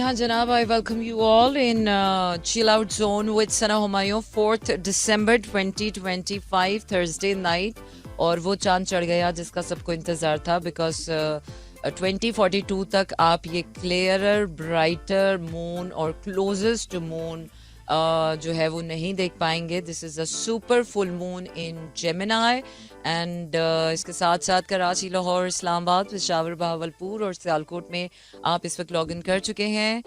हाँ जनाब, I welcome you all in Chill Out Zone with Sana Humayun, 4th December 2025 Thursday night. और वो चांद चढ़ गया जिसका सबको इंतज़ार था, बिकॉज 2042 तक आप ये क्लियरर ब्राइटर मून और क्लोजेस्ट टू मून जो है वो नहीं देख पाएंगे. This is a super full moon in Gemini and इसके साथ साथ कराची, लाहौर, इस्लामाबाद, पेशावर, बहावलपुर और सियालकोट में आप इस वक्त लॉग इन कर चुके हैं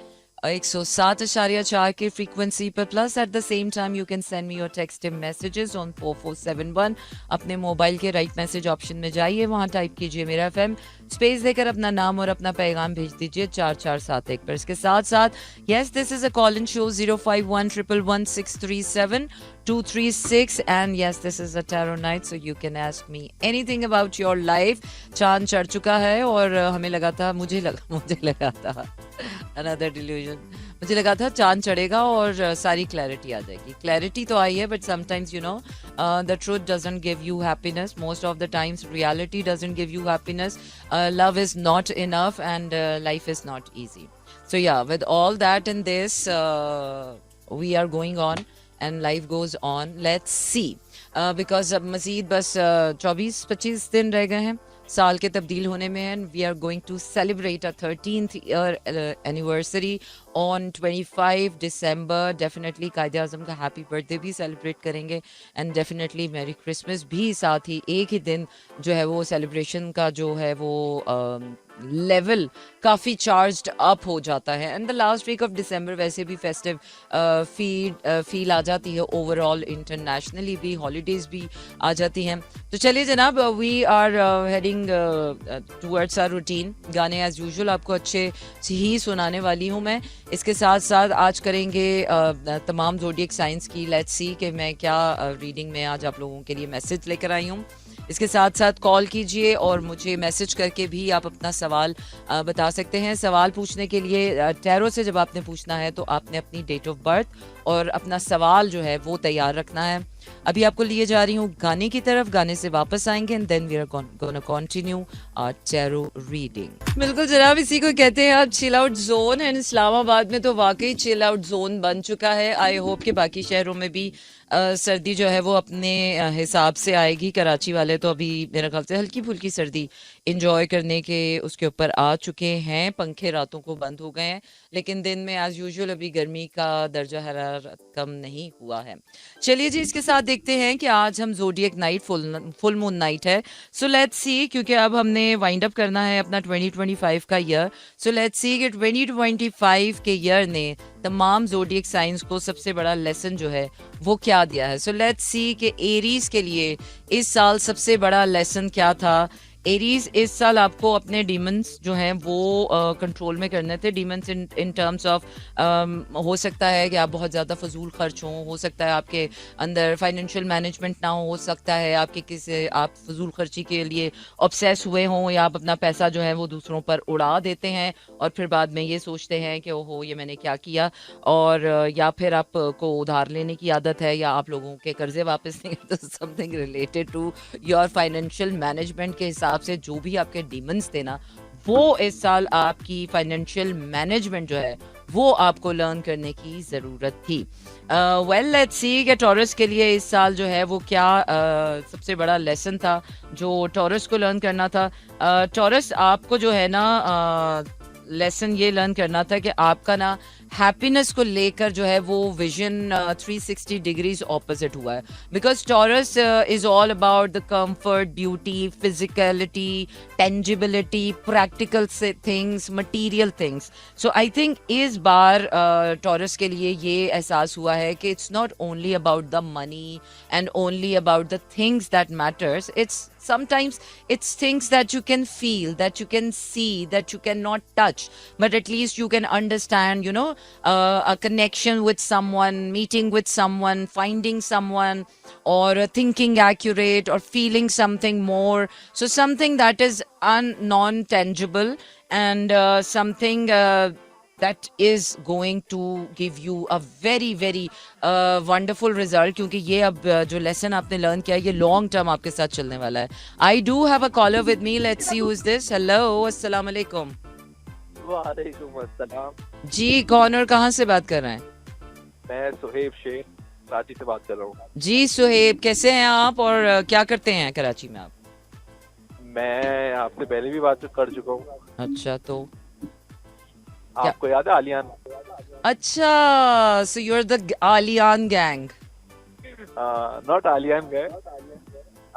107.4 की फ्रीक्वेंसी पर. Plus at the same time you can send me your text messages on 4471. अपने मोबाइल के राइट मैसेज ऑप्शन में जाइए, वहाँ टाइप कीजिए मेरा FM, स्पेस देकर अपना नाम और अपना पैगाम भेज दीजिए 4471 पर. इसके साथ साथ yes, this is a call in show 051111637236 and yes, this is a tarot night, so you can ask me anything about your life. चांद चढ़ चुका है और हमें लगा था, मुझे लगा था अनदर डिल्यूजन, मुझे लगा था चांद चढ़ेगा और सारी क्लैरिटी आ जाएगी. क्लैरिटी तो आई है, but sometimes you know the truth doesn't give you happiness. Most of the times reality doesn't give you happiness. Love is not enough and life is not easy. So yeah, with all that and this, we are going on and life goes on. Let's see. Because अब मज़ीद बस 24-25 दिन रह गए हैं साल के तब्दील होने में, and we are going to celebrate our 13th year anniversary on 25 December. Definitely कायदे आज़म का हैप्पी बर्थडे भी सेलिब्रेट करेंगे एंड डेफिनेटली मैरी क्रिसमस भी साथ ही एक ही दिन जो है वो सेलिब्रेशन का जो है वो लेवल काफ़ी चार्ज्ड अप हो जाता है. And the last week of December वैसे भी फेस्टिव फील आ जाती है ओवरऑल, इंटरनेशनली भी हॉलीडेज भी आ जाती हैं. तो चलिए जनाब, we are heading towards our routine. गाने एज यूजुअल आपको अच्छे ही सुनाने वाली हूँ मैं. इसके साथ साथ आज करेंगे तमाम ज़ोडिएक साइंस की. लेट्स सी कि मैं क्या रीडिंग में आज आप लोगों के लिए मैसेज लेकर आई हूँ. इसके साथ साथ कॉल कीजिए और मुझे मैसेज करके भी आप अपना सवाल बता सकते हैं. सवाल पूछने के लिए टैरो से जब आपने पूछना है तो आपने अपनी डेट ऑफ बर्थ और अपना सवाल जो है वो तैयार रखना है. अभी आपको लिए जा रही हूँ गाने की तरफ, गाने से वापस आएंगे and then we are gonna continue our tarot reading. बिल्कुल जनाब, इसी को कहते हैं आप chill out zone. And Islamabad में तो वाकई चिल आउट जोन बन चुका है. आई होप कि बाकी शहरों में भी सर्दी जो है वो अपने हिसाब से आएगी. कराची वाले तो अभी मेरे ख्याल से हल्की फुल्की सर्दी इंजॉय करने के उसके ऊपर आ चुके हैं. पंखे रातों को बंद हो गए हैं, लेकिन दिन में एज यूजुअल अभी गर्मी का दर्जा हरारत कम नहीं हुआ है. चलिए जी, इसके साथ देखते हैं कि आज हम zodiac night full moon night है. सो लेट्स सी, क्योंकि अब हमने वाइंड अप करना है अपना 2025 का ईयर. सो लेट्स सी कि 2025 के ईयर ने तमाम ज़ोडिएक साइंस को सबसे बड़ा लेसन जो है वो क्या दिया है. सो लेट्स सी कि एरीज के लिए इस साल सबसे बड़ा लेसन क्या था. एरीज, इस साल आपको अपने डीमंस जो हैं वो कंट्रोल में करने थे. डीमंस इन टर्म्स ऑफ हो सकता है कि आप बहुत ज़्यादा फजूल खर्च हो सकता है आपके अंदर फाइनेंशियल मैनेजमेंट ना हो सकता है आपके किसी आप फजूल खर्ची के लिए ऑब्सेस हुए हों, या आप अपना पैसा जो है वो दूसरों पर उड़ा देते हैं और फिर बाद में ये सोचते हैं कि ओहो ये मैंने क्या किया. और या फिर आपको उधार लेने की आदत है, या आप लोगों के कर्जे वापस नहीं करते. Something related to your financial management के हिसाब से जो भी आपके डीमंस थे ना, वो इस साल आपकी फाइनेंशियल मैनेजमेंट जो है वो आपको लर्न करने की ज़रूरत थी. वेल लेट्स सी कि टॉरस के लिए इस साल जो है वो क्या सबसे बड़ा लेसन था जो टॉरस को लर्न करना था. टॉरस आपको जो है ना लेसन ये लर्न करना था कि आपका ना हैप्पीनेस को लेकर जो है वो विजन 360 डिग्रीज ऑपोजिट हुआ है. Because taurus is all about the comfort, beauty, physicality, tangibility, practical things, material things. So I think इस बार टॉरस के लिए ये एहसास हुआ है कि it's not only about the money and only about the things that matters. It's sometimes it's things that you can feel, that you can see, that you cannot touch, but at least you can understand, you know, a connection with someone, meeting with someone, finding someone, or thinking accurate, or feeling something more. So something that is non-tangible and something that is going to give you a very very wonderful result, क्योंकि ये अब जो lesson आपने learn किया ये long term आपके साथ चलने वाला है. I do have a caller with me. Let's see who is this. Hello, अस्सलाम वालेकुम. वालेकुम अस्सलाम। जी कौन और कहाँ से बात कर रहे हैं? मैं सुहेब शेख कराची से बात कर रहा हूँ। जी सुहेब, कैसे हैं आप और क्या करते हैं कराची में आप? मैं आपसे पहले भी बात कर चुका हूँ। अच्छा तो क्या? आपको याद है आलियान? अच्छा, so you are the Aliyan gang. Not Aliyan गए,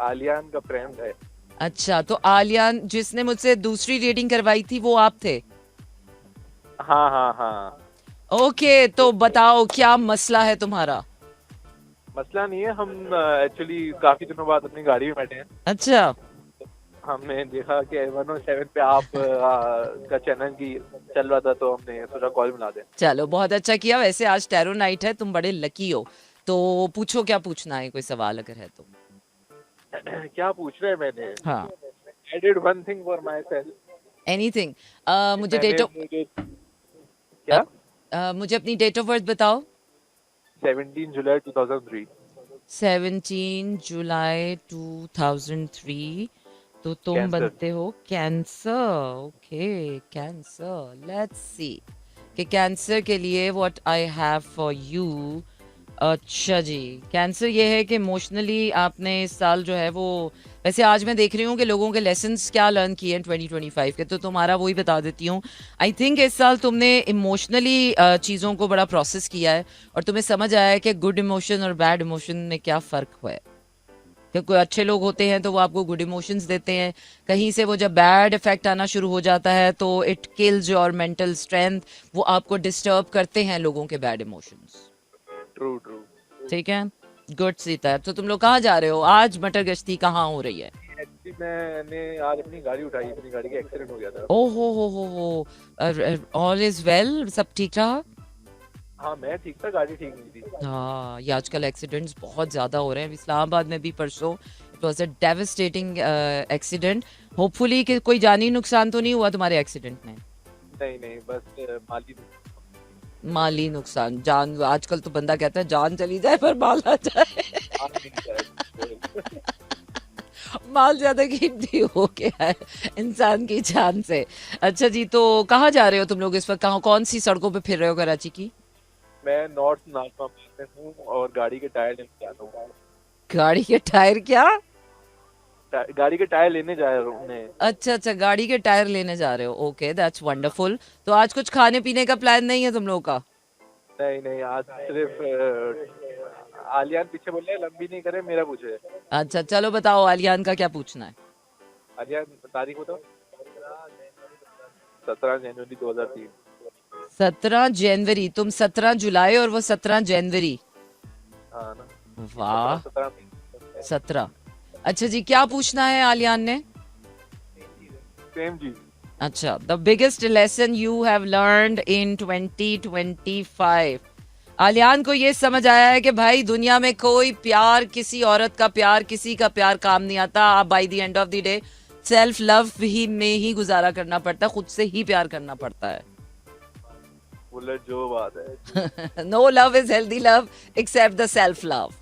आलियान का फ्रेंड है। अच्छा, तो आलियान जिसने मुझसे दूसरी डेटिंग करवाई थी वो आप थे? हाँ हाँ हाँ। ओके, तो बताओ क्या मसला है तुम्हारा? मसला नहीं है, हम एक्चुअली काफी दिनों बाद अपनी गाड़ी में बैठे हैं। अच्छा। हमने देखा कि 107 पे आप का चैनल की चल रहा था, तो हमने सोचा कॉल मिला दें। चलो बहुत अच्छा किया। वैसे आज टैरो नाइट है, तुम बड़े लकी हो। तो पूछो क्या पूछना है, कोई सवाल अगर है तो। क्या पूछ रहे हैं मैंने? हाँ, I did one thing for my self. Anything. मुझे मैंने डेट ऑफ अपनी क्या मुझे अपनी डेट ऑफ बर्थ बताओ। 17 जुलाई 2003। 17 जुलाई 2003। तो तुम कैंसर। बनते हो cancer. Okay, cancer, let's see कि कैंसर के लिए what I have for you. अच्छा जी, कैंसर ये है कि इमोशनली आपने इस साल जो है वो, वैसे आज मैं देख रही हूँ कि लोगों के लेसन्स क्या लर्न किए हैं 2025 के, तो तुम्हारा वही बता देती हूँ। आई थिंक इस साल तुमने इमोशनली चीज़ों को बड़ा प्रोसेस किया है और तुम्हें समझ आया है कि गुड इमोशन और बैड इमोशन में क्या फ़र्क है। कि कोई अच्छे लोग होते हैं तो वो आपको गुड इमोशंस देते हैं, कहीं से वो जब बैड इफेक्ट आना शुरू हो जाता है तो it kills your mental strength, वो आपको डिस्टर्ब करते हैं लोगों के बैड इमोशंस। True true. ठीक है, गुड सीता। तो तुम लोग कहाँ जा रहे हो आज? मटर गश्ती कहाँ हो रही है? एक्चुअली मैंने आज अपनी गाड़ी उठाई, अपनी गाड़ी का एक्सीडेंट हो गया था। ओ हो, ऑल इज वेल, सब ठीक रहा? हाँ मैं ठीक था, गाड़ी ठीक नहीं थी। हाँ, ये आजकल एक्सीडेंट्स बहुत ज़्यादा हो रहे हैं। इस्लामाबाद में भी परसों it was a devastating accident. Hopefully कि कोई जानी नुकसान तो नहीं हुआ तुम्हारे एक्सीडेंट में? नहीं नहीं, बस माली माली नुकसान। जान, आजकल तो बंदा कहता है जान चली जाए पर माल आ जाए। नुकसान नहीं जाए। माल ज्यादा कीमती हो गया है इंसान की जान से। अच्छा जी, तो कहाँ जा रहे हो तुम लोग इस वक्त? कहाँ, कौन सी सड़कों पे फिर रहे हो कराची की? मैं नॉर्थ नाजमा में हूँ और गाड़ी के टायर लेने जा रहा हूँ। गाड़ी के टायर क्या? गाड़ी के टायर लेने जा रहा हूँ उन्हें। अच्छा अच्छा, गाड़ी के टायर लेने जा रहे हो। Okay, that's wonderful. तो आज कुछ खाने पीने का प्लान नहीं है तुम लोगों का? नहीं नहीं, आज सिर्फ आलियान पीछे बोल रहे हैं, लंबी नहीं करे, मेरा पूछे। अच्छा चलो बताओ, आलियान का क्या पूछना है? आलियान तारीख बताओ। 17 जनवरी 2003। 17 जनवरी? तुम 17 जुलाई और वो 17 जनवरी। हाँ ना। वाह। 17 17 17। अच्छा जी, क्या पूछना है आलियान ने? सेम जी। अच्छा, the biggest lesson you have learned इन 2025। आलियान को ये समझ आया है कि भाई दुनिया में कोई प्यार, किसी औरत का प्यार, किसी का प्यार काम नहीं आता। आप by the end of the day self love ही में ही गुजारा करना पड़ता है, खुद से ही प्यार करना पड़ता है। बुलेट जो बात है। No love is healthy love except the self love.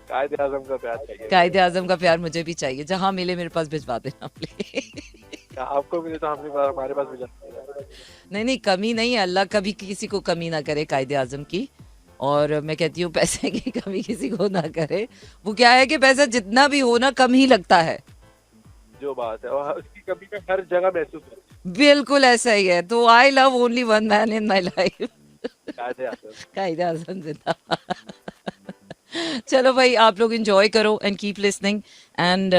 Quaid-e Azam का प्यार चाहिए। कायदे आजम का प्यार मुझे भी चाहिए, जहां मिले मेरे पास भिजवा देना प्लीज। आपको मिले तो हमारे पास भी जाना। नहीं नहीं, कमी नहीं है, अल्लाह कभी किसी को कमी ना करे कायदे आजम की। और मैं कहती हूँ पैसे की कमी किसी को ना करे। वो क्या है कि पैसा जितना भी हो ना कम ही लगता है। जो बात है, और उसकी कमी में हर जगह महसूस होती बिल्कुल ऐसा ही है। तो I love only one man in my life. है। कायदे आजम। कायदे आजम जिंदाबाद। चलो भाई, आप लोग एंजॉय करो and keep listening and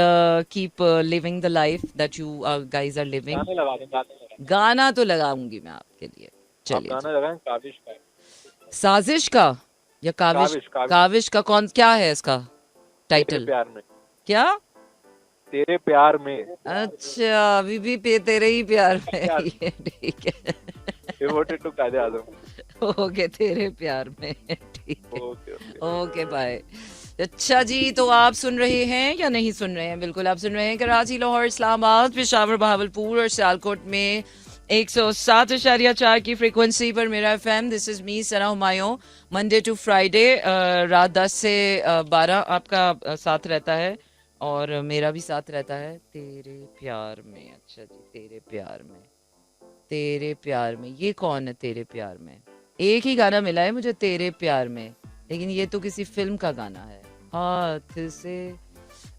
keep living the life that you guys are living. गाने लगा दें, गाने लगा दें। गाना तो लगाऊंगी मैं आपके लिए। आप चलिए जी। गाना लगाएं काविश का। साजिश का या काविश? काविश काविश। काविश का कौन, क्या है इसका तेरे टाइटल? प्यार में। क्या? तेरे प्यार में। अच्छा, अभी भी तेरे ही प्यार में प्यार ये ठीक है। डिवोटेड टू कायदे आजम। ओके, तेरे प्यार में ठीक है। Okay okay. Okay bye. अच्छा जी, तो आप सुन रहे हैं या नहीं सुन रहे हैं? बिल्कुल आप सुन रहे हैं कराची, लाहौर, इस्लामाबाद, पेशावर, बहावलपुर और सियालकोट में 107.4 की फ्रीक्वेंसी पर मेरा FM. This is me Sana Humayun. Monday to Friday रात 10 से 12 आपका साथ रहता है और मेरा भी साथ रहता है तेरे प्यार में। अच्छा जी, तेरे प्यार में। तेरे प्यार में, ये कौन है तेरे प्यार में? एक ही गाना मिला है मुझे तेरे प्यार में, लेकिन ये तो किसी फिल्म का गाना है। हाथ से,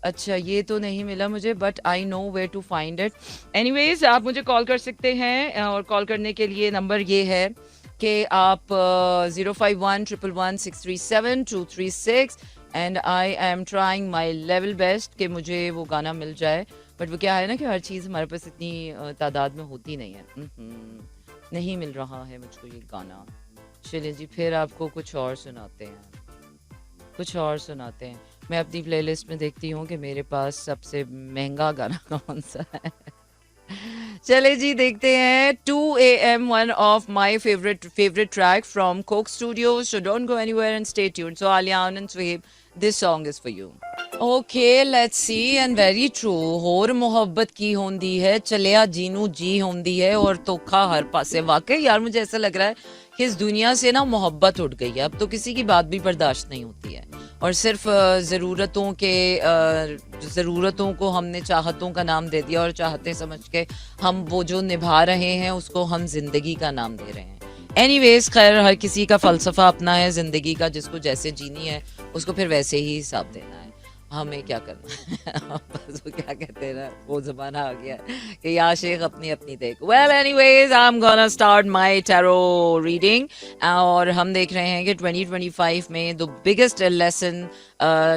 अच्छा ये तो नहीं मिला मुझे, but I know where to find it. Anyways आप मुझे कॉल कर सकते हैं, और कॉल करने के लिए नंबर ये है कि आप 05111637236 and I am trying my level best कि मुझे वो गाना मिल जाए। बट वो क्या है ना कि हर चीज़ हमारे पास इतनी तादाद में होती नहीं है। नहीं मिल रहा है मुझको ये गाना। चलिए जी, फिर आपको कुछ और सुनाते हैं, कुछ और सुनाते हैं। मैं अपनी प्लेलिस्ट में देखती हूँ कि मेरे पास सबसे महंगा गाना कौन सा है। चले जी देखते हैं। 2 AM, one of my favorite track from Coke Studios. So don't go anywhere and stay tuned. So Alian and Swahib, this song is for you. Okay, let's see. And very true. होर मोहब्बत की होंदी है, चलिया जीनू जी होंदी है, और तोखा हर पासे। वाकई यार मुझे ऐसा लग रहा है कि इस दुनिया से ना मोहब्बत उठ गई है। अब तो किसी की बात भी बर्दाश्त नहीं होती है, और सिर्फ ज़रूरतों को हमने चाहतों का नाम दे दिया, और चाहते समझ के हम वो जो निभा रहे हैं उसको हम जिंदगी का नाम दे रहे हैं। एनीवेज खैर, हर किसी का फलसफा अपना है जिंदगी का, जिसको जैसे जीनी है उसको फिर वैसे ही हिसाब देना है। हमें क्या करना है बस वो क्या कहते हैं ना, वो जमाना आ गया कि या शेख अपनी अपनी देख। Well anyways, I am gonna start my tarot reading, और हम देख रहे हैं कि 2025 में the biggest lesson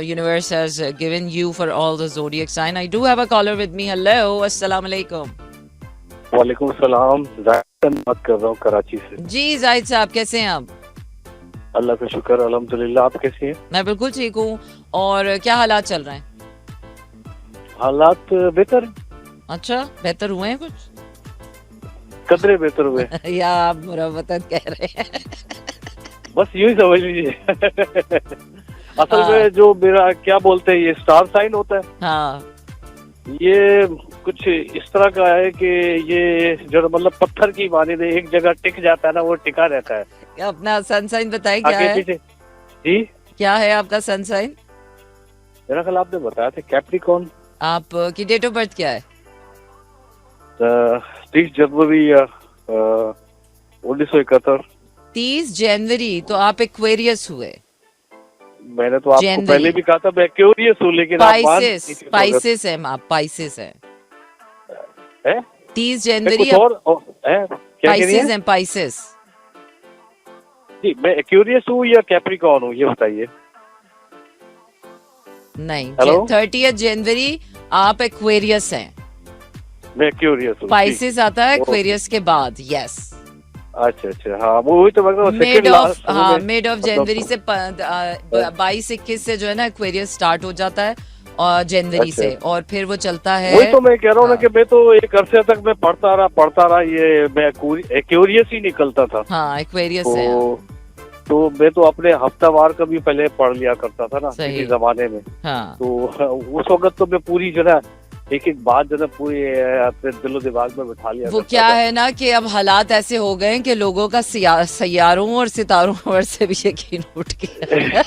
universe has given you for all the zodiac sign. I do have a caller with me. Hello, अस्सलाम वालेकुम। वालेकुम सलाम, जाहिद बात कर रहा हूँ कराची से। जी जाहिद साहब, कैसे हैं आप? अल्लाह का शुक्र, अल्हम्दुलिल्लाह। आप कैसी हैं? मैं बिल्कुल ठीक हूँ। और क्या हालात चल रहे हैं? हालात बेहतर। अच्छा, बेहतर हुए हैं कुछ? कदरे बेहतर हुए या आप मुरव्वतन कह रहे हैं? बस यूं ही समझ लीजिए। असल में जो मेरा क्या बोलते हैं, ये स्टार साइन होता है। हाँ, ये कुछ इस तरह का है कि ये जो मतलब पत्थर की मानिंद एक जगह टिक जाता है ना, वो टिका रहता है। अपना सनसाइन बताइए, क्या आगे है? पीछे जी, क्या है आपका सनसाइन? मेरा ख्याल आपने बताया था कैप्रिकॉर्न। आप की डेट ऑफ बर्थ क्या है? 30 जनवरी 1971। 30 जनवरी, तो आप एक्वेरियस हुए। मैंने तो आपको जनवरी। पहले भी कहा था मैं क्यूरियस हूँ, लेकिन आप मान नहीं थी। स्पाइसेस है आप, पाइसेस है। 30 जनवरी कुछ और है? क्या कह रही पाइसेस हैं? है, पाइसेस। जी, मैं एक्यूरियस हूँ या कैप्रिकॉर्न हूँ, ये बताइए। नहीं, हेलो? 30 जनवरी आप एक्वेरियस हैं। मैं क्यूरियस हूँ। पाइसेस आता है एक्वेरियस के बाद। यस, अच्छा अच्छा, हाँ वो वही तो मैं mid of mid of January से 22-21 से जो है ना एक्वेरियस स्टार्ट हो जाता है, और जनवरी अच्छा। से, और फिर वो चलता है। वही तो मैं कह रहा हूँ ना कि मैं तो एक अरसे तक मैं पढ़ता रहा, ये मैं एक्यूरियस ही निकलता था। हाँ, एक्वेरियस है। तो मैं तो अपने हफ्तावार का भी पहले पढ़ लिया करता था ना सही। किसी जमाने में। हाँ, तो उस वक्त तो मैं पूरी जो है एक एक बात जो है पूरी अपने दिलो दिमाग में बिठा लिया। वो क्या है ना कि अब हालात ऐसे हो गए हैं कि लोगों का सैयारों और सितारों पर से भी यकीन उठ गया।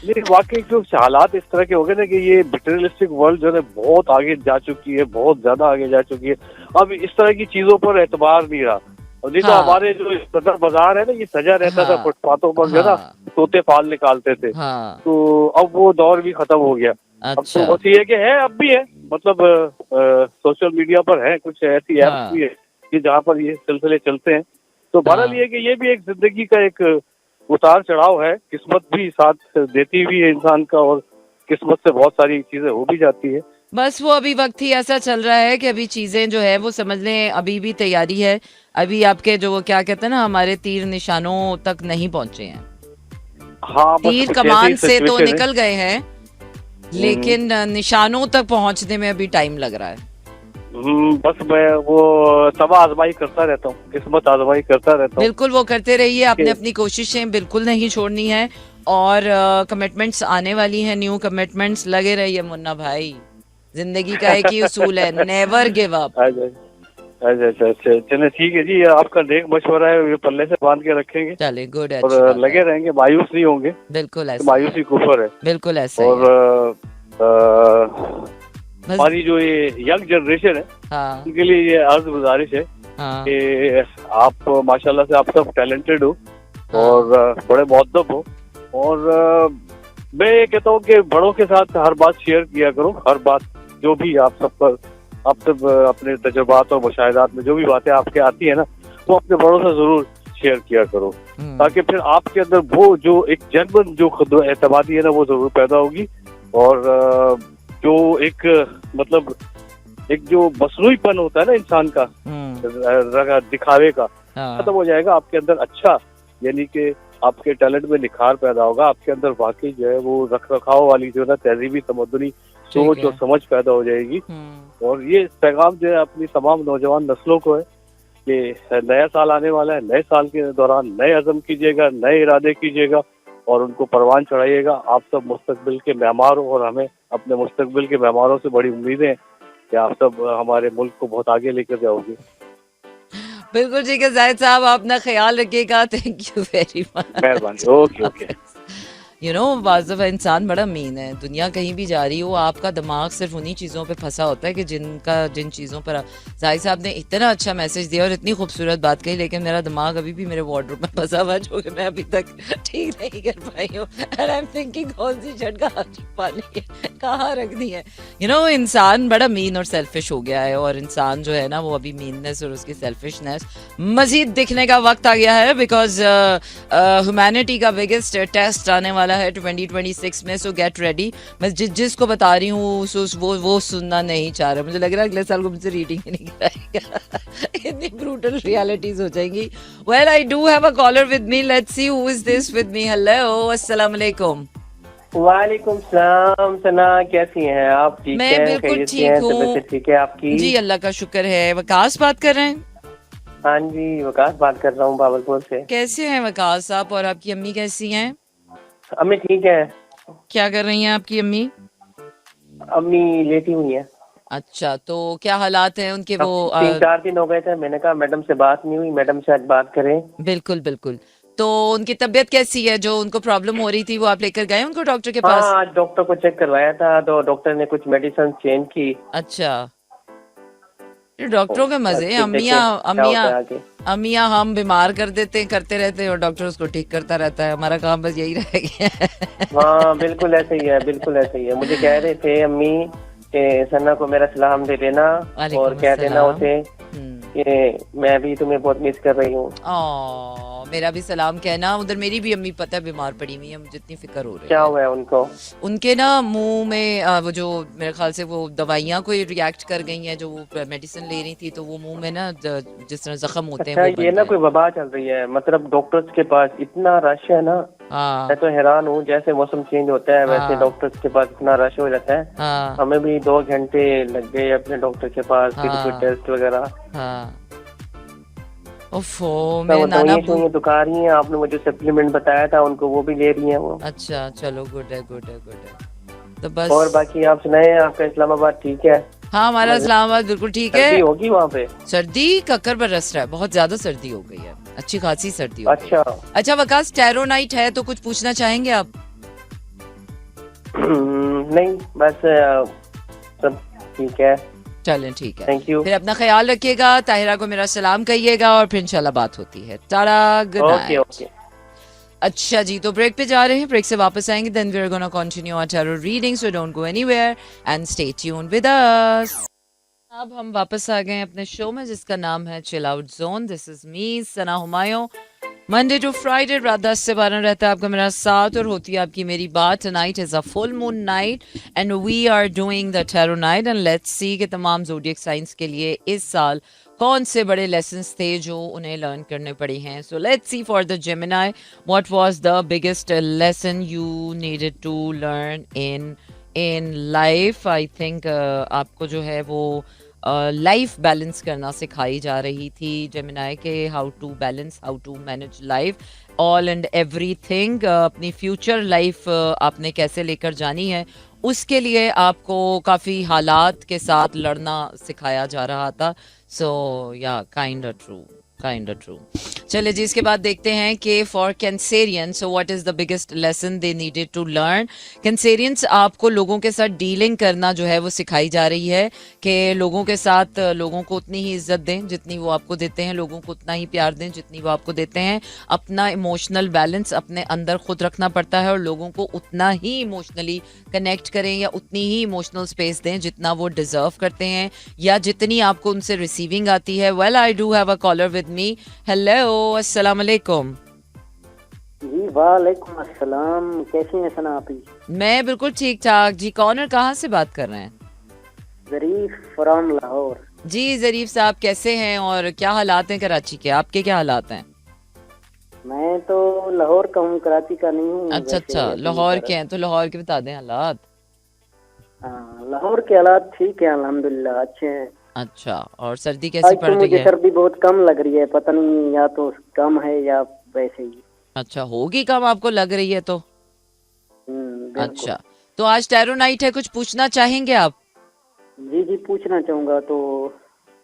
नहीं, वाकई जो हालात इस तरह के हो गए ना कि ये मटेरियलिस्टिक वर्ल्ड जो है बहुत आगे जा चुकी है, बहुत ज्यादा आगे जा चुकी है। अब इस तरह की चीजों पर एतबार नहीं रहा। नहीं तो हाँ। हमारे जो सदर बाजार है ना, ये सजा रहता था हाँ। फुटपाथों पर जो है ना, तोते फाल निकालते थे। हाँ, तो अब वो दौर भी खत्म हो गया। अब अच्छा। तो बस ये है कि है, अब भी है, मतलब सोशल मीडिया पर है कुछ ऐसी हाँ। ऐप्स भी है कि जहाँ पर ये सिलसिले चलते हैं। तो बहरहाल ये है कि ये भी एक जिंदगी का एक उतार चढ़ाव है, किस्मत भी साथ देती भी है इंसान का, और किस्मत से बहुत सारी चीजें हो भी जाती है। बस वो अभी वक्त ही ऐसा चल रहा है कि अभी चीजें जो है वो समझ लें अभी भी तैयारी है। अभी आपके जो वो क्या कहते हैं ना, हमारे तीर निशानों तक नहीं पहुंचे हैं। हाँ, बस तीर कुछ कमान ऐसी से तो situation है। निकल गए हैं, लेकिन निशानों तक पहुंचने में अभी टाइम लग रहा है। बस मैं वो तबा आजमाई करता रहता हूँ, किस्मत आजमाई करता रहता हूँ। बिल्कुल वो करते रहिए, आपने अपनी कोशिशें बिल्कुल नहीं छोड़नी है, और कमिटमेंट्स आने वाली हैं, न्यू कमिटमेंट्स। लगे रहिए मुन्ना भाई, जिंदगी का एक ही उसूल है, नेवर गिव अप। अच्छा, चलिए ठीक है जी, आपका नेक मशवरा है, ये पल्ले से बांध के रखेंगे। चले, गुड है, और लगे रहेंगे, मायूस नहीं होंगे। बिल्कुल ऐसे, मायूसी कुफर है। बिल्कुल ऐसे। और हमारी जो ये यंग जनरेशन है, हाँ, उनके लिए ये अर्ज गुजारिश है हाँ कि आप माशाल्लाह से आप सब टैलेंटेड हो और बड़े मुअद्दब हो, और मैं ये कहता हूँ कि बड़ों के साथ हर बात शेयर किया करो, हर बात जो भी आप सब अपने तजुर्बात और मुशाहिदात में जो भी बातें आपके आती है ना, वो अपने बड़ों से जरूर शेयर किया करो, ताकि फिर आपके अंदर वो जो एक जेन्युइन जो खुद एतमादी है ना, वो जरूर पैदा होगी, और जो एक मतलब एक जो मसनूईपन होता है ना इंसान का दिखावे का, खत्म हो जाएगा आपके अंदर। अच्छा, यानी कि आपके टैलेंट में निखार पैदा होगा, आपके अंदर वाकई जो है वो रख रखाव वाली जो है ना तहजीबी तमद्दुनी सोच और समझ पैदा हो जाएगी। और ये पैगाम जो है अपनी तमाम नौजवान नस्लों को है कि नया साल आने वाला है, नए साल के दौरान नए अज़म कीजिएगा, नए इरादे कीजिएगा और उनको परवान चढ़ाइएगा। आप सब मुस्तकबिल के मेहमान हो और हमें अपने मुस्तकबिल के मेहमानों से बड़ी उम्मीदें हैं कि आप सब हमारे मुल्क को बहुत आगे लेकर जाओगे। बिल्कुल ठीक है जाहिद साहब, आप अपना ख्याल रखिएगा। Thank you very much. मेहरबानी। Okay okay. यू नो वाज़ दफ़ा इंसान बड़ा मीन है, दुनिया कहीं भी जा रही हो, आपका दिमाग सिर्फ उन्हीं चीज़ों पे फंसा होता है कि जिन चीज़ों पर जाहिद साहब ने इतना अच्छा मैसेज दिया और इतनी खूबसूरत बात कही, लेकिन मेरा दिमाग अभी भी मेरे वार्डरोब में फंसा हुआ है, जो कि मैं अभी तक ठीक नहीं कर पाई हूँ। एंड आई एम थिंकिंग कौन सी शर्ट कहाँ छुपानी है, कहाँ रखनी है। यू नो इंसान बड़ा मीन और सेल्फिश हो गया है, और इंसान जो है ना वो अभी मीननेस और उसकी सेल्फिशनेस मजीद दिखने का वक्त आ गया है, बिकॉज ह्यूमैनिटी का बिगेस्ट टेस्ट आने वाला है 2026 में। सो गेट रेडी। मैं जिसको बता रही हूँ वो सुनना नहीं चाह रहा। मुझे लग रहा है अगले साल को मुझसे रीडिंग ही नहीं कराएगा। इतनी ब्रूटल रियलिटीज हो जाएंगी। Well I do have a caller with me, let's see who is this with me. Hello, अस्सलाम वालेकुम। वालेकुम सलाम। सना, कैसी हैं आप? ठीक मैं है, बिल्कुल खैरियत से ठीक हैं? हूँ। तबीयत ठीक है आपकी? जी अल्लाह का शुक्र है। वकास बात कर रहे हैं? हाँ जी, वकास बात कर रहा हूँ भावलपुर से। कैसे हैं वकास साहब, और आपकी अम्मी कैसी हैं? अम्मी ठीक है। क्या कर रही हैं आपकी अम्मी? अम्मी लेटी हुई है। अच्छा, तो क्या हालात हैं उनके? वो 3-4 दिन हो गए थे, मैंने कहा मैडम से बात नहीं हुई, मैडम से आज बात करें। बिल्कुल बिल्कुल। तो उनकी तबीयत कैसी है? जो उनको प्रॉब्लम हो रही थी वो आप लेकर गए उनको डॉक्टर के पास? हाँ, आज डॉक्टर को चेक करवाया था तो डॉक्टर ने कुछ मेडिसिन चेंज की। अच्छा, डॉक्टरों के मजे। अब देखें क्या होता है आगे। अम्मियाँ हम बीमार कर देते हैं, करते रहते हैं, और डॉक्टर उसको ठीक करता रहता है। हमारा काम बस यही रह गया है। हाँ बिल्कुल ऐसे ही है, बिल्कुल ऐसे ही है। मुझे कह रहे थे अम्मी कि सना को मेरा सलाम दे देना और कह देना उसे कि मैं भी तुम्हें बहुत मिस कर रही हूँ। मेरा भी सलाम कहना। उधर मेरी भी अम्मी पता है बीमार पड़ी हुई है, मुझे इतनी फिक्र हो रही है। क्या हुआ है उनको? उनके ना मुंह में वो जो मेरे ख्याल से वो दवाइयाँ कोई रिएक्ट कर गई हैं, जो वो मेडिसिन ले रही थी, तो वो मुंह में ना जिस तरह जख्म होते हैं। अच्छा, ये ना कोई वबा चल रही है, मतलब डॉक्टर्स के पास इतना रश है ना। हाँ, मैं तो हैरान हूँ, जैसे मौसम चेंज होता है वैसे डॉक्टर्स के पास इतना रश हो जाता है। हाँ, हमें भी 2 घंटे लग गए अपने डॉक्टर के पास, फिर कोई टेस्ट वगैरह। हाँ। ओफो, मेरे नाना तो खा रही हैं, आपने मुझे सप्लीमेंट बताया था, उनको वो भी ले रही हैं वो। अच्छा, चलो गुड है, गुड है, गुड है। तो बस। और बाकी आप सुनाए, आपका इस्लामाबाद ठीक है? हाँ, हमारा इस्लामाबाद बिल्कुल ठीक है। सर्दी होगी वहाँ पे? सर्दी कक्कर बरस रहा है, बहुत ज्यादा सर्दी हो गई है, अच्छी खासी सर्दी हो गई। अच्छा वकास, टैरो नाइट है तो कुछ पूछना चाहेंगे आप? नहीं, बस सब ठीक है। चलें ठीक है, थैंक यू। फिर अपना ख्याल रखिएगा, ताहिरा को मेरा सलाम कहिएगा, और फिर इंशाल्लाह बात होती है। Tata, good night. ओके। अच्छा जी, तो ब्रेक पे जा रहे हैं, ब्रेक से वापस आएंगे, then we are gonna continue our tarot reading, so don't go anywhere and stay tuned with us. अब हम वापस आ गए अपने शो में जिसका नाम है chill out zone. This is me Sana Humayun. Monday to Friday रात 10 से 12 रहता है आपका मेरा साथ, और होती है आपकी मेरी बात। Tonight is a full moon night and we are doing the tarot night, and let's see कि तमाम ज़ोडिएक साइंस के लिए इस साल कौन से बड़े लेसन्स थे जो उन्हें लर्न करने पड़े हैं। So let's see for the Gemini, what was the biggest lesson you needed to learn in life. I think आपको जो है वो लाइफ बैलेंस करना सिखाई जा रही थी जेमिनी के, how to balance, how to manage life, all and everything. अपनी फ्यूचर लाइफ आपने कैसे लेकर जानी है, उसके लिए आपको काफ़ी हालात के साथ लड़ना सिखाया जा रहा था। सो या काइंड ट्रू। चले जी, इसके बाद देखते हैं कि for Cancerian so what is the biggest lesson they needed to learn. Cancerians, आपको लोगों के साथ डीलिंग करना जो है वो सिखाई जा रही है कि लोगों के साथ लोगों को उतनी ही इज्जत दें जितनी वो आपको देते हैं, लोगों को उतना ही प्यार दें जितनी वो आपको देते हैं। अपना इमोशनल बैलेंस अपने अंदर खुद रखना पड़ता है और लोगों को उतना ही इमोशनली कनेक्ट करें या उतनी ही इमोशनल स्पेस दें जितना वो डिजर्व करते हैं या जितनी आपको उनसे रिसीविंग आती है। Well, I do have a caller with me. Hello, अस्सलाम वालेकुम। जी वालेकुम अस्सलाम, कैसी हैं सना आप? मैं बिल्कुल ठीक ठाक जी। कौन और कहाँ से बात कर रहे हैं? जरीफ फ्रॉम लाहौर। जी जरीफ साहब, कैसे हैं और क्या हालात हैं कराची के? आपके क्या हालात हैं? मैं तो लाहौर का हूँ, कराची का नहीं हूँ। अच्छा, लाहौर के हैं तो लाहौर के बता दें हालात। लाहौर के हालात ठीक है अल्हम्दुलिल्लाह, अच्छे हैं। अच्छा, और सर्दी कैसी पड़ रही है? मुझे सर्दी बहुत कम लग रही है, पता नहीं या तो कम है या वैसे ही। अच्छा, होगी कम आपको लग रही है तो? अच्छा, तो आज टैरो नाइट है, कुछ पूछना चाहेंगे आप? जी पूछना चाहूंगा। तो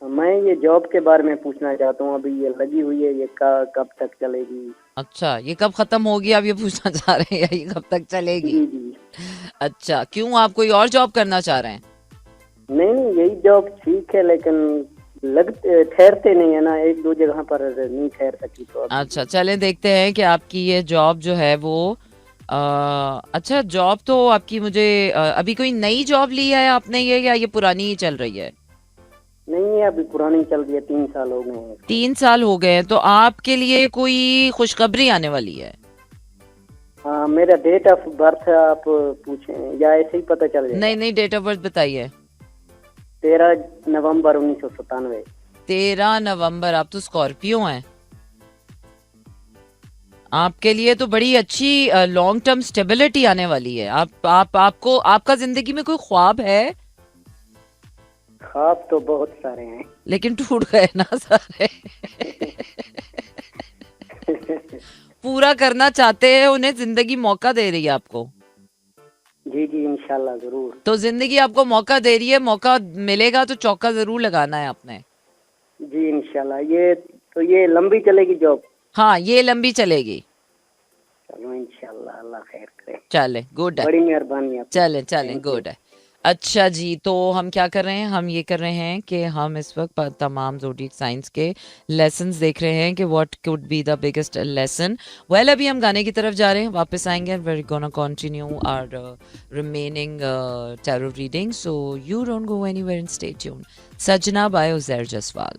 मैं ये जॉब के बारे में पूछना चाहता हूँ, अभी ये लगी हुई है, ये कब तक चलेगी? अच्छा, ये कब खत्म होगी आप ये पूछना चाह रहे हैं, या ये कब तक चलेगी? जी। अच्छा, क्यों, आप कोई और जॉब करना चाह रहे हैं? नहीं, यही जॉब ठीक है, लेकिन ठहरते नहीं है ना, एक दो जगह पर नहीं ठहर सकी तो। अच्छा, चलें देखते हैं कि आपकी ये जॉब जो है वो अच्छा जॉब तो आपकी, मुझे अभी कोई नई जॉब ली है आपने ये, या ये पुरानी ही चल रही है? नहीं, ये अभी पुरानी चल रही है, 3 साल हो गए हैं। 3 साल हो गए हैं, तो आपके लिए कोई खुशखबरी आने वाली है? हाँ, मेरा डेट ऑफ बर्थ आप पूछें या ऐसे ही पता चल जाएगा? नहीं, डेट ऑफ बर्थ बताइए। 13 नवंबर 1997। 13 नवंबर। आप तो स्कॉर्पियो हैं। आपके लिए तो बड़ी अच्छी लॉन्ग टर्म स्टेबिलिटी आने वाली है। आपको, आपका जिंदगी में कोई ख्वाब है? ख्वाब तो बहुत सारे हैं, लेकिन टूट गए ना सारे। पूरा करना चाहते हैं, उन्हें जिंदगी मौका दे रही है आपको। जी इंशाल्लाह जरूर। तो जिंदगी आपको मौका दे रही है, मौका मिलेगा तो चौका जरूर लगाना है आपने। जी इंशाल्लाह। ये लंबी चलेगी जॉब? हाँ, ये लंबी चलेगी। चलो इंशाल्लाह, अल्लाह खैर करे। चले, गुड है, बड़ी मेहरबानी आपकी। चले गुड है। अच्छा जी, तो हम क्या कर रहे हैं? हम ये कर रहे हैं कि हम इस वक्त तमाम ज़ोडिएक साइंस के लेसन्स देख रहे हैं कि what could be the biggest lesson. Well, अभी हम गाने की तरफ जा रहे हैं, वापस आएंगे। We're gonna continue our remaining tarot reading, so you don't go anywhere and stay tuned. Sajna by Uzair Jaswal.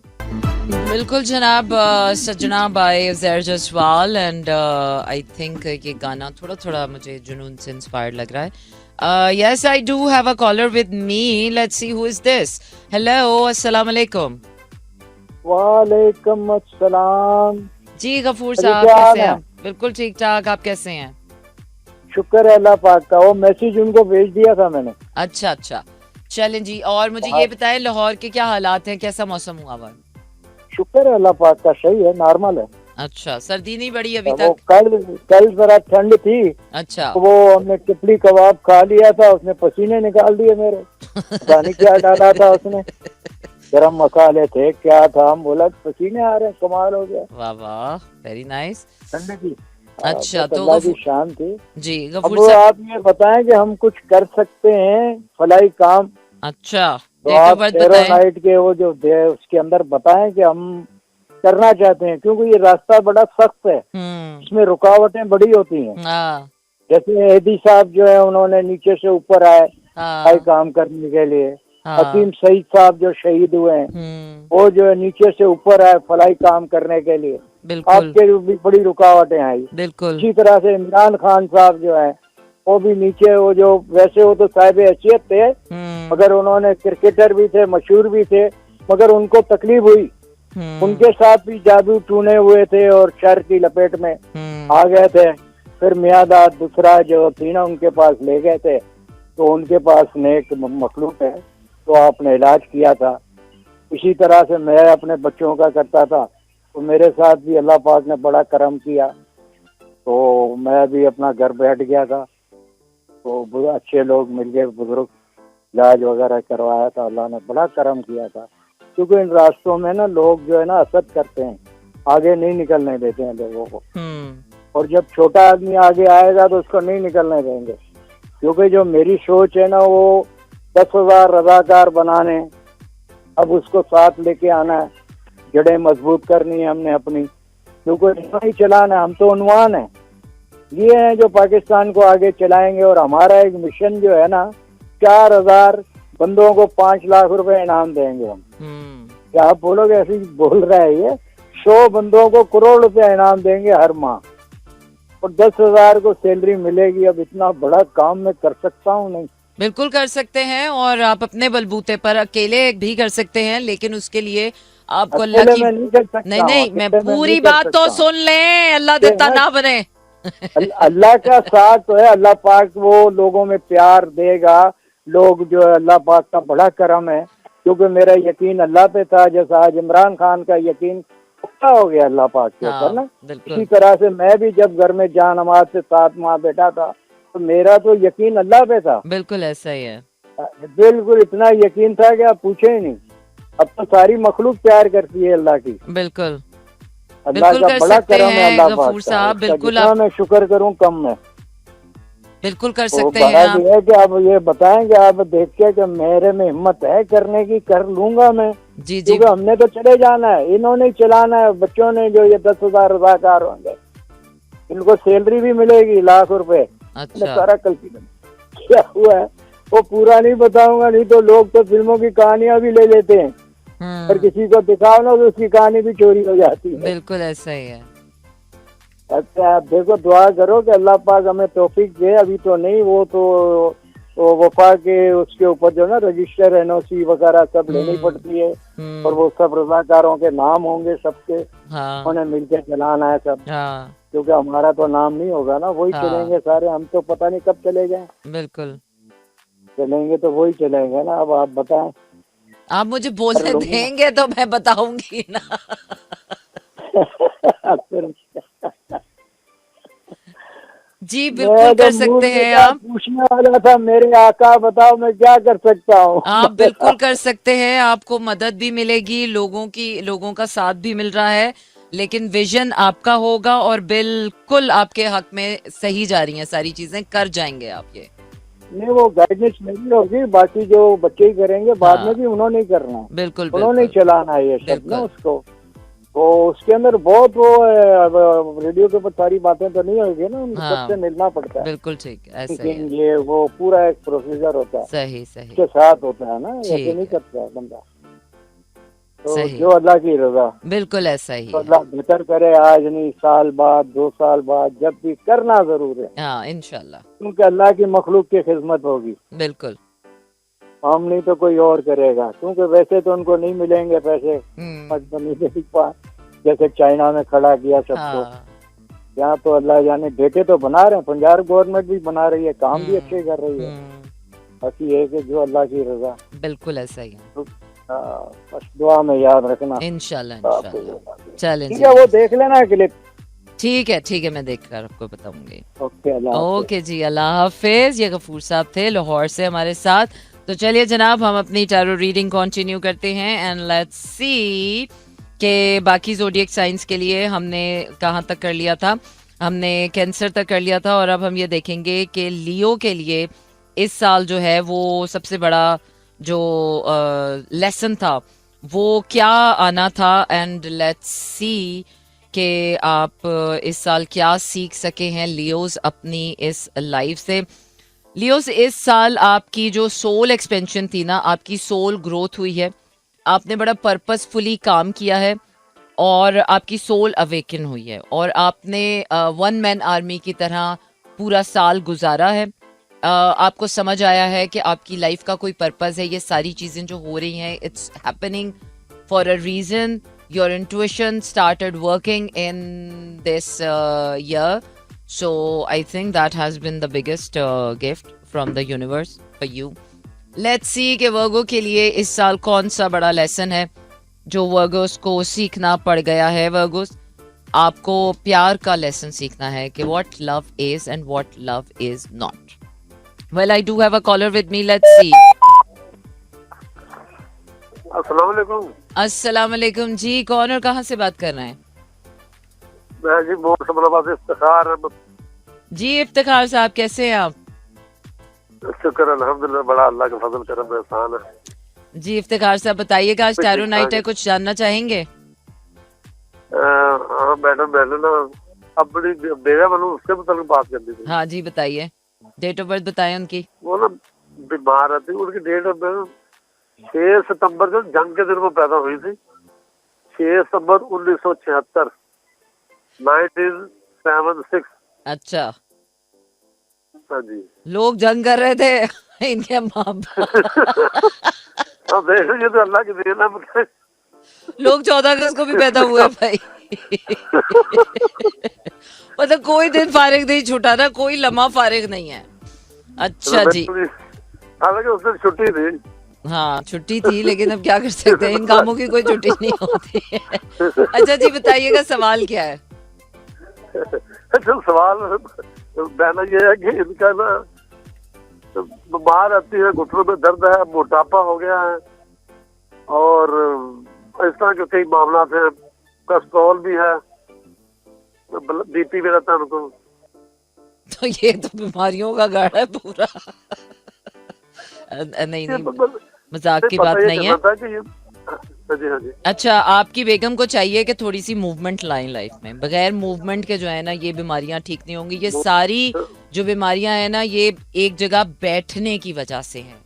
बिल्कुल जनाब, Sajna by Uzair Jaswal. And I think ये गाना थोड़ा थोड़ा मुझे जुनून से इंस्पायर्ड लग रहा है। Yes, I do have a caller with me. Let's see who is this. Hello, अस्सलाम वालेकुम। वालेकुम अस्सलाम। जी गफूर साहब, कैसे हैं आप? बिल्कुल ठीक ठाक, आप कैसे हैं? शुक्र है अल्लाह पाक का, वो मैसेज उनको भेज दिया था मैंने। अच्छा, चलें जी। और मुझे ये बताएं, लाहौर के क्या हालात हैं, कैसा मौसम हुआ हुआ? शुक्र है अल्लाह पाक का, सही है, नॉर्मल है। अच्छा, सर्दी नहीं बढ़ी अभी तक? कल जरा ठंड थी। अच्छा, वो हमने टिपली कबाब खा लिया था, उसने पसीने निकाल दिए मेरे। पानी क्या डाला था उसने, गरम मसाले थे, क्या था, हम बोला पसीने आ रहे हैं, कमाल हो गया। वाह वाह, वेरी नाइस। ठंड की। अच्छा, तो अल्लाह की शान थी जी। अब आप ये बताएं कि हम कुछ कर सकते हैं फलाई काम? अच्छा, तो आप टैरो नाइट के वो जो उसके अंदर बताएं कि हम करना चाहते हैं, क्योंकि ये रास्ता बड़ा सख्त है, इसमें रुकावटें बड़ी होती हैं। जैसे एदी साहब जो है, उन्होंने नीचे से ऊपर आए काम करने के लिए। हकीम सईद साहब जो शहीद हुए हैं, वो जो है नीचे से ऊपर आए फलाई काम करने के लिए। आपके भी बड़ी रुकावटें आई। इसी तरह से इमरान खान साहब जो है, वो भी नीचे, वो जो वैसे वो तो साहिब हैसियत थे, मगर उन्होंने क्रिकेटर भी थे, मशहूर भी थे, मगर उनको तकलीफ हुई। उनके साथ भी जादू टूने हुए थे और शर की लपेट में आ गए थे। फिर मियादाद दूसरा जो थी ना, उनके पास ले गए थे, तो उनके पास नेक मखलूक है, तो आपने इलाज किया था। इसी तरह से मैं अपने बच्चों का करता था, तो मेरे साथ भी अल्लाह पाक ने बड़ा करम किया, तो मैं भी अपना घर बैठ गया था, तो अच्छे लोग मिल गए, बुजुर्ग, इलाज वगैरह करवाया था, अल्लाह ने बड़ा करम किया था। क्योंकि इन रास्तों में ना लोग जो है ना असद करते हैं, आगे नहीं निकलने देते हैं लोगों को। और जब छोटा आदमी आगे आएगा तो उसको नहीं निकलने देंगे, क्योंकि जो मेरी सोच है ना वो 10,000 रजाकार बनाने, अब उसको साथ लेके आना है, जड़ें मजबूत करनी है हमने अपनी, क्योंकि नहीं चलाना है, हम तो उन्वान है, ये हैं जो पाकिस्तान को आगे चलाएंगे। और हमारा एक मिशन जो है ना, 4,000 बंदों को 5 लाख रुपए इनाम देंगे हम। क्या आप बोलोगे ऐसे ही बोल रहा है ये? 100 बंदों को करोड़ रुपया इनाम देंगे हर माह, और 10,000 को सैलरी मिलेगी। अब इतना बड़ा काम मैं कर सकता हूँ? नहीं। बिल्कुल कर सकते हैं, और आप अपने बलबूते पर अकेले भी कर सकते हैं, लेकिन उसके लिए आपको अल्लाह की नहीं, मैं पूरी बात तो सुन लें, अल्लाह देता ना बने। अल्लाह का साथ तो है, अल्लाह पाक वो लोगों में प्यार देगा, लोग जो है अल्लाह पाक का बड़ा करम है, क्योंकि मेरा यकीन अल्लाह पे था, जैसा आज इमरान खान का यकीन पक्का हो गया अल्लाह पाक के ऊपर ना। इसी तरह से मैं भी जब घर में जान नमाज से 7 माह बैठा था तो मेरा तो यकीन अल्लाह पे था। बिल्कुल ऐसा ही है, बिल्कुल इतना यकीन था कि आप पूछे ही नहीं। अब तो सारी मखलूक प्यार करती है अल्लाह की। बिल्कुल अल्लाह का बड़ा करम है अल्लाह गफूर साहब, बिल्कुल मैं शुक्र करूँ कम है। बिल्कुल कर तो सकते हैं आप। है कि आप ये बताएंगे, आप देख के कि मेरे में हिम्मत है करने की, कर लूंगा मैं। जी जी, क्योंकि हमने तो चले जाना है, इन्होंने ही चलाना है, बच्चों ने जो ये 10,000 रजाकार होंगे, इनको सैलरी भी मिलेगी लाख रुपए। अच्छा, सारा कल क्या हुआ है वो पूरा नहीं बताऊंगा, नहीं तो लोग तो फिल्मों की कहानियां भी ले लेते हैं, पर किसी को दिखाओ ना तो उसकी कहानी भी चोरी हो जाती है। बिल्कुल ऐसा ही है। अच्छा आप देखो, दुआ करो कि अल्लाह पाक हमें तौफीक दे। अभी तो नहीं, वो तो वफा के उसके ऊपर जो ना रजिस्टर NOC वगैरह सब लेनी पड़ती है, और वो सब रजाकारों के नाम होंगे सबके, उन्हें मिलकर चलाना है सब। क्योंकि हमारा तो नाम नहीं होगा ना, वही चलेंगे सारे, हम तो पता नहीं कब चले जाएं। बिल्कुल चलेंगे तो वही चलेंगे ना। अब आप बताएं, आप मुझे बोलने देंगे तो मैं बताऊंगी ना। जी बिल्कुल कर सकते हैं आप। पूछने वाला था मेरे आका, बताओ मैं क्या कर सकता हूँ? आप बिल्कुल कर सकते हैं, आपको मदद भी मिलेगी, लोगों का साथ भी मिल रहा है, लेकिन विजन आपका होगा, और बिल्कुल आपके हक में सही जा रही हैं सारी चीजें, कर जाएंगे आप ये। नहीं, वो गाइडेंस मेरी होगी, बाकी जो बच्चे ही करेंगे, बाद में भी उन्होंने ही करना है। बिल्कुल उन्होंने ही चलाना है ये सब ना उसको। तो उसके अंदर बहुत वो रेडियो के ऊपर सारी बातें तो नहीं होगी ना, उनको सबसे मिलना पड़ता है। बिल्कुल ठीक, ऐसा है। ये वो पूरा एक प्रोसीजर होता है, सही सही उसके साथ होता है ना, ऐसे नहीं करता बंदा। तो सही, जो अल्लाह की रजा, बिल्कुल ऐसा ही तो अल्लाह बेहतर करे, आज नहीं साल बाद 2 साल बाद, जब भी करना जरूर है। हाँ इंशाल्लाह, क्योंकि अल्लाह की मखलूक की खिदमत होगी। बिल्कुल, हम नहीं तो कोई और करेगा, क्योंकि वैसे तो उनको नहीं मिलेंगे पैसे, जैसे चाइना में खड़ा किया सबको। यहाँ तो अल्लाह जाने, बेटे तो बना रहे हैं, पंजाब गवर्नमेंट भी बना रही है, काम भी अच्छे कर रही है। बाकी है कि जो अल्लाह की रजा। बिल्कुल ऐसा ही है। बस दुआ में याद रखना, इंशाल्लाह इंशाल्लाह। चलें, ठीक है, वो देख लेना क्लिप। ठीक है, मैं देखकर आपको बताऊंगी। ओके जी, अल्लाह हाफिज। ये गफूर साहब थे लाहौर से हमारे साथ। तो चलिए जनाब, हम अपनी टैरो रीडिंग कंटिन्यू करते हैं, एंड लेट्स सी के बाकी ज़ोडिएक साइंस के लिए हमने कहाँ तक कर लिया था। हमने कैंसर तक कर लिया था, और अब हम ये देखेंगे कि लियो के लिए इस साल जो है वो सबसे बड़ा जो लेसन था वो क्या आना था, एंड लेट्स सी कि आप इस साल क्या सीख सके हैं लियोज अपनी इस लाइफ से। लियोज, इस साल आपकी जो सोल एक्सपेंशन थी ना, आपकी सोल ग्रोथ हुई है, आपने बड़ा पर्पसफुली काम किया है, और आपकी सोल अवेकन हुई है, और आपने वन मैन आर्मी की तरह पूरा साल गुजारा है। आपको समझ आया है कि आपकी लाइफ का कोई पर्पस है। ये सारी चीज़ें जो हो रही हैं, it's happening for a reason. Your intuition started working in this year, so I think that has been the biggest gift from the universe for you. Let's see कि वर्गो के लिए इस साल कौन सा बड़ा लेसन है जो वर्गोस को सीखना पड़ गया है। वर्गोस, आपको प्यार का लेसन सीखना है कि what love is and what love is not. Well, I do have a caller with me. Let's see. अस्सलाम वालेकुम। अस्सलाम वालेकुम जी, कौन और कहाँ से बात कर रहे हैं? मैं जी मोहम्मद इफ्तिखार अहमद। जी इफ्तिखार साहब, कैसे हैं आप? शुक्र अल्हम्दुलिल्लाह, बड़ा अल्लाह का फजल करम एहसान है। जी इफ्तिखार साहब बताइएगा, आज टैरो नाइट है, कुछ जानना चाहेंगे? हाँ मैडम, मैंने ना अपनी बेगम बनू उसके मतलब बात करनी थी। हाँ जी बताइए, डेट ऑफ बर्थ बताएं उनकी। वो ना बीमार रहती, उनकी डेट ऑफ बर्थ 6 सितंबर को जंग के दिन वो पैदा हुई थी, 6 सितंबर 1976, 1976। अच्छा, हाँ जी। लोग जंग कर रहे थे इनके माँ बाप। अब देखिए तो अल्लाह की देन है। लोग 14 अगस्त को भी पैदा हुए भाई। मतलब कोई दिन फारिग नहीं छूटा ना, कोई लम्हा फारिग नहीं है। अच्छा जी, हालांकि उस दिन छुट्टी थी। हाँ छुट्टी थी, लेकिन अब क्या कर सकते हैं, इन कामों की कोई छुट्टी नहीं होती है। अच्छा जी बताइएगा, सवाल क्या है? अच्छा, सवाल पहला ये है कि इनका ना बीमार रहती है, घुटनों में दर्द है, मोटापा हो गया है और इस तरह के कई मामला हैं, कोलेस्ट्रॉल भी है, बीपी भी रहता है उनको। तो ये तो बीमारियों का गढ़ है पूरा। नहीं नहीं, मजाक की बात नहीं है। अच्छा, आपकी बेगम को चाहिए कि थोड़ी सी मूवमेंट लाएं लाइफ में। बगैर मूवमेंट के जो है ना, ये बीमारियां ठीक नहीं होंगी। ये सारी जो बीमारियां है ना, ये एक जगह बैठने की वजह से हैं।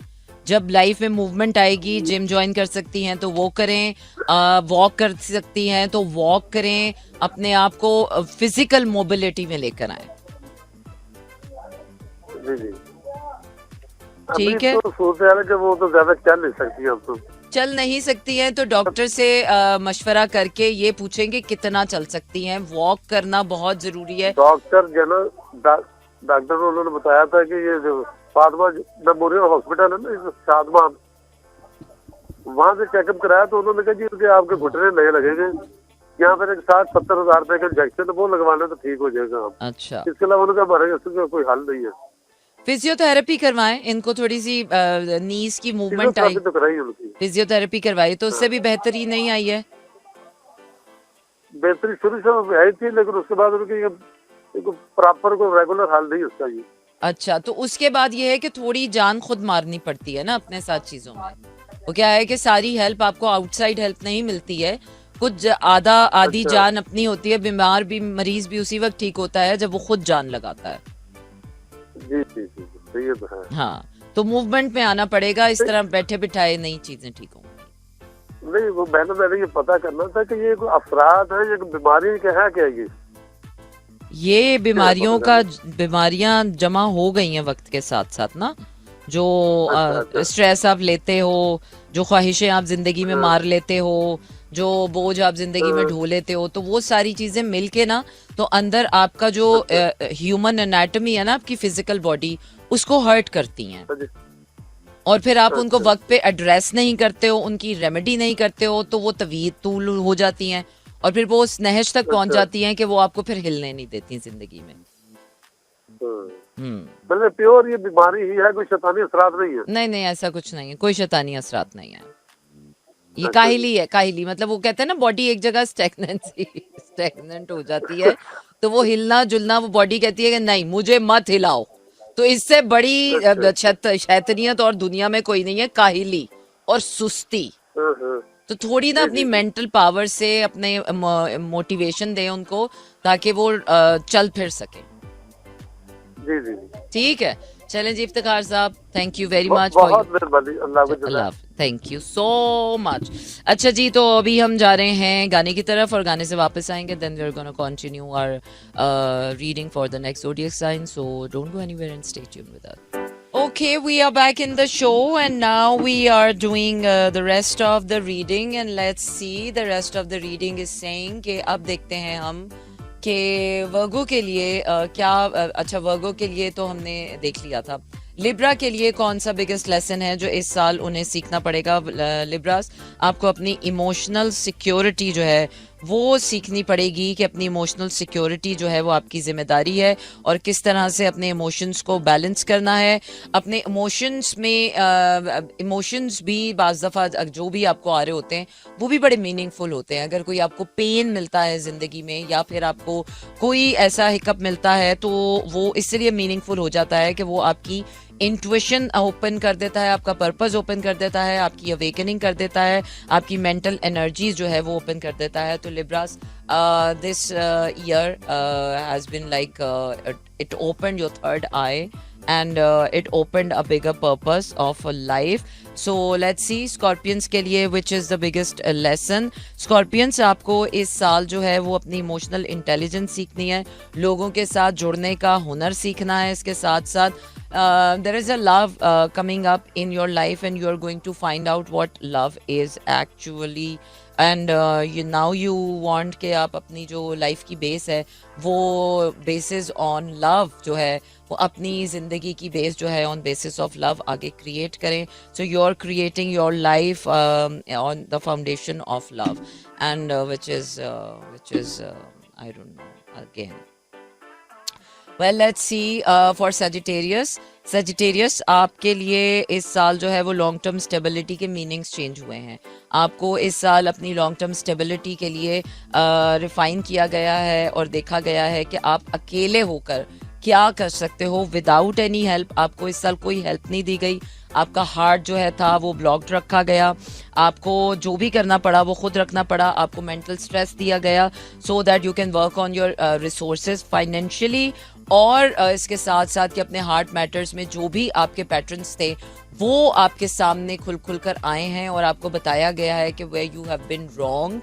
जब लाइफ में मूवमेंट आएगी, जिम ज्वाइन कर सकती हैं तो वो करें, वॉक कर सकती हैं तो वॉक करें, अपने आप को फिजिकल मोबिलिटी में लेकर आए। ठीक है, तो सोचते हैं कि वो तो ज्यादा चल नहीं सकती है, अब तो चल नहीं सकती हैं तो डॉक्टर से मशवरा करके ये पूछेंगे कितना चल सकती हैं। वॉक करना बहुत जरूरी है। डॉक्टर जो ना डॉक्टर उन्होंने बताया था कि ये जो फातिमा मेमोरियल हॉस्पिटल है ना शादमा, वहाँ से चेकअप कराया तो उन्होंने कहा जी कि आपके घुटने नए लगेंगे, यहाँ पर 60-70 हजार रुपए का इंजेक्शन वो लगवाने तो ठीक हो जाएगा आप। अच्छा, इसके अलावा उनका हमारे इसका कोई हल नहीं है। फिजियोथेरेपी करवाएं, इनको थोड़ी सी नीज की मूवमेंट आई, तो कराई उनकी फिजियोथेरेपी करवाई तो उससे भी बेहतरी नहीं आई है। बेहतरी शुरू से आई थी, लेकिन उसके बाद उनकी प्रॉपर को रेगुलर हल नहीं उसका ये। अच्छा, तो उसके बाद ये है कि थोड़ी जान खुद मारनी पड़ती है ना अपने साथ चीजों में। वो क्या है कि सारी हेल्प आपको आउटसाइड हेल्प नहीं मिलती है, कुछ आधी जान अपनी होती है। बीमार भी मरीज भी उसी वक्त ठीक होता है जब वो खुद जान लगाता है। जी जी जी, सही है तो है। हाँ, तो मूवमेंट में आना पड़ेगा, इस तरह बैठे बिठाए नई चीजें ठीक होंगी। नहीं, वो मैंने ये पता करना था कि ये कोई अफराद है, ये बीमारी क्या है, क्या ये बीमारियां जमा हो गई हैं वक्त के साथ साथ ना। जो स्ट्रेस आप लेते हो, जो ख्वाहिशें आप जिंदगी में मार लेते हो, जो बोझ आप जिंदगी में ढो लेते हो, तो वो सारी चीजें मिलके ना तो अंदर आपका जो ह्यूमन एनाटॉमी है ना, आपकी फिजिकल बॉडी, उसको हर्ट करती हैं। और फिर आप उनको वक्त पे एड्रेस नहीं करते हो, उनकी रेमेडी नहीं करते हो, तो वो तूल हो जाती हैं और फिर वो उस नहज तक पहुंच जाती हैं कि वो आपको फिर हिलने नहीं देती जिंदगी में। मतलब प्योर ये बीमारी ही है, कोई शैतानी असरात नहीं है। नहीं नहीं, ऐसा कुछ नहीं है, कोई शैतानी असरात नहीं है। ये काहिली है, काहिली मतलब वो कहते हैं ना बॉडी एक जगह स्टेगनेंट हो जाती है, तो वो हिलना जुलना, वो बॉडी कहती है कि नहीं मुझे मत हिलाओ। तो इससे बड़ी शैतानियत और दुनिया में कोई नहीं है, काहिली और सुस्ती। तो थोड़ी ना अपनी मेंटल पावर से अपने मोटिवेशन दें उनको, ताकि वो चल फिर सके। जी जी, ठीक है, चलें जी इफ्तिखार साहब, थैंक यू वेरी मच। बहुत मेहरबानी, अल्लाह, थैंक यू सो मच। अच्छा जी, तो अभी हम जा रहे हैं गाने की तरफ और गाने से वापस आएंगे, then we are gonna continue our reading for the next zodiac sign, so don't go anywhere and stay tuned with us. Okay, we are back in the show and now we are doing the rest of the reading and let's see the rest of the reading is saying कि अब देखते हैं हम कि वर्गो के लिए क्या अच्छा, वर्गो के लिए तो हमने देख लिया था। लिब्रा के लिए कौन सा बिगेस्ट लेसन है जो इस साल उन्हें सीखना पड़ेगा? लिब्रास, आपको अपनी इमोशनल सिक्योरिटी जो है वो सीखनी पड़ेगी कि अपनी इमोशनल सिक्योरिटी जो है वो आपकी जिम्मेदारी है और किस तरह से अपने इमोशंस को बैलेंस करना है। अपने इमोशंस में इमोशंस भी बाज़ दफ़ा जो भी आपको आ रहे होते हैं वो भी बड़े मीनिंगफुल होते हैं। अगर कोई आपको पेन मिलता है ज़िंदगी में या फिर आपको कोई ऐसा हिकअप मिलता है तो वो इसलिए मीनिंगफुल हो जाता है कि वो आपकी इंट्यूशन ओपन कर देता है, आपका पर्पस ओपन कर देता है, आपकी अवेकनिंग कर देता है, आपकी मेंटल एनर्जीज जो है वो ओपन कर देता है। तो Libras, this year has been like it opened your third eye and it opened a bigger purpose of a life. So let's see Scorpions के लिए which is the biggest lesson. Scorpions, आपको इस साल जो है वो अपनी इमोशनल इंटेलिजेंस सीखनी है, लोगों के साथ जुड़ने का हुनर सीखना है। इसके साथ साथ there is a love coming up in your life and you are going to find out what love is actually. And now you want कि आप अपनी जो लाइफ की बेस है वो बेसिस ऑन लव जो है वो अपनी ज़िंदगी की बेस जो है ऑन बेसिस ऑफ लव आगे क्रिएट करें। So you are creating your life on the foundation of love and which is I don't know again. Well, let's see for Sagittarius. Sagittarius, आपके लिए इस साल जो है वो लॉन्ग टर्म स्टेबिलिटी के मीनिंग्स चेंज हुए हैं। आपको इस साल अपनी लॉन्ग टर्म स्टेबिलिटी के लिए रिफाइन किया गया है और देखा गया है कि आप अकेले होकर क्या कर सकते हो विदाउट एनी हेल्प। आपको इस साल कोई हेल्प नहीं दी गई, आपका हार्ट जो है था वो ब्लॉक्ड रखा गया, आपको जो भी करना पड़ा वो खुद रखना पड़ा, आपको मेंटल स्ट्रेस दिया गया so that you can work on your resources financially. और इसके साथ साथ कि अपने हार्ट मैटर्स में जो भी आपके पैटर्न्स थे वो आपके सामने खुल खुल कर आए हैं और आपको बताया गया है कि where you have been wrong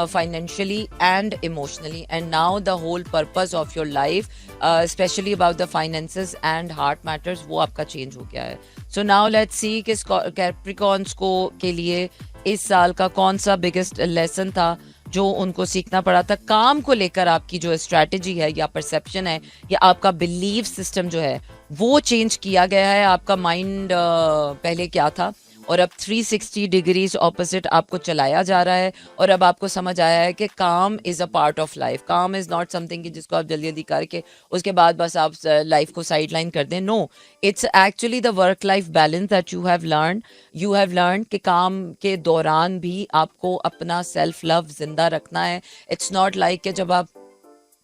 financially and emotionally, and now the whole purpose of your life especially about the finances and heart matters वो आपका change हो गया है। So now let's see कि Capricorns को के लिए इस साल का कौन सा biggest lesson था जो उनको सीखना पड़ा था। काम को लेकर आपकी जो स्ट्रैटेजी है या परसेप्शन है या आपका बिलीव सिस्टम जो है वो चेंज किया गया है। आपका माइंड पहले क्या था और अब 360 डिग्रीज ऑपोजिट आपको चलाया जा रहा है और अब आपको समझ आया है कि काम is a part of life. काम इज़ नॉट समथिंग कि जिसको आप जल्दी जल्दी करके उसके बाद बस आप लाइफ को साइड लाइन कर दें। No, it's actually the work life balance that you have learn कि काम के दौरान भी आपको अपना सेल्फ लव जिंदा रखना है। इट्स नॉट लाइक कि जब आप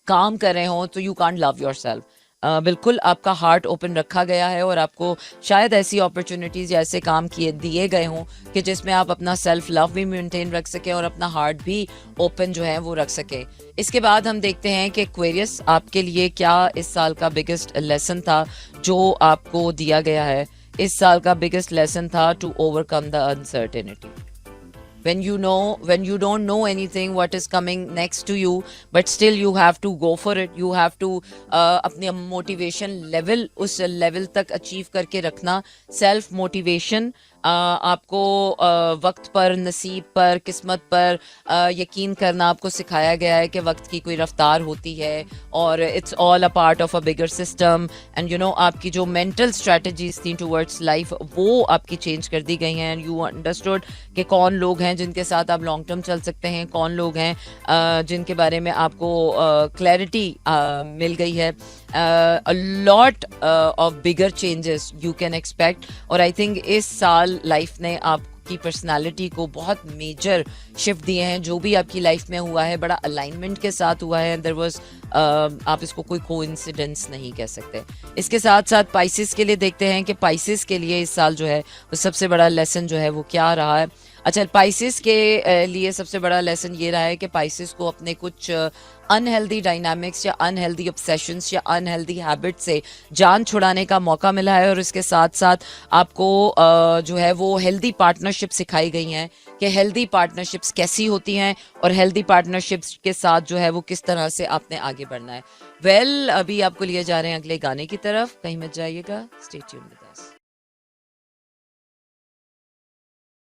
काम कर रहे हो तो you can't love your self. बिल्कुल आपका हार्ट ओपन रखा गया है और आपको शायद ऐसी अपॉर्चुनिटीज़ या ऐसे काम दिए गए हों कि जिसमें आप अपना सेल्फ लव भी मेंटेन रख सकें और अपना हार्ट भी ओपन जो है वो रख सकें। इसके बाद हम देखते हैं कि एक्वेरियस, आपके लिए क्या इस साल का बिगेस्ट लेसन था जो आपको दिया गया है। इस साल का बिगेस्ट लेसन था to overcome the uncertainty. when you don't know anything what is coming next to you, but still you have to go for it. You have to अपने मोटिवेशन लेवल उस लेवल तक achieve करके रखना। Self motivation आपको वक्त पर, नसीब पर, किस्मत पर यकीन करना आपको सिखाया गया है कि वक्त की कोई रफ्तार होती है और it's all a part of a bigger system. And you know आपकी जो मेंटल स्ट्रेटजीज थी टुवर्ड्स लाइफ वो आपकी चेंज कर दी गई हैं। एंड यू अंडरस्टूड कि कौन लोग हैं जिनके साथ आप लॉन्ग टर्म चल सकते हैं, कौन लोग हैं जिनके बारे में आपको क्लैरिटी मिल गई है। a lot of bigger changes you can expect और I think इस साल लाइफ ने आपकी पर्सनालिटी को बहुत मेजर शिफ्ट दिए हैं। जो भी आपकी लाइफ में हुआ है बड़ा अलाइनमेंट के साथ हुआ है। देयर वाज आप इसको कोई कोइंसिडेंस नहीं कह सकते। इसके साथ साथ पाइसिस के लिए देखते हैं कि पाइसिस के लिए इस साल जो है वो सबसे बड़ा लेसन जो है वो क्या रहा है। अच्छा, पाइसिस के लिए सबसे बड़ा लेसन ये रहा है कि पाइसिस को अपने कुछ अनहेल्दी डायनामिक्स या अनहेल्दी ऑब्सेशंस या अनहेल्दी हैबिट से जान छुड़ाने का मौका मिला है और इसके साथ साथ आपको जो है वो हेल्दी पार्टनरशिप सिखाई गई हैं कि हेल्दी पार्टनरशिप्स कैसी होती हैं और हेल्दी पार्टनरशिप्स के साथ जो है वो किस तरह से आपने आगे बढ़ना है। वेल, अभी आपको लिए जा रहे हैं अगले गाने की तरफ, कहीं मत जाइएगा। Stay tuned with us.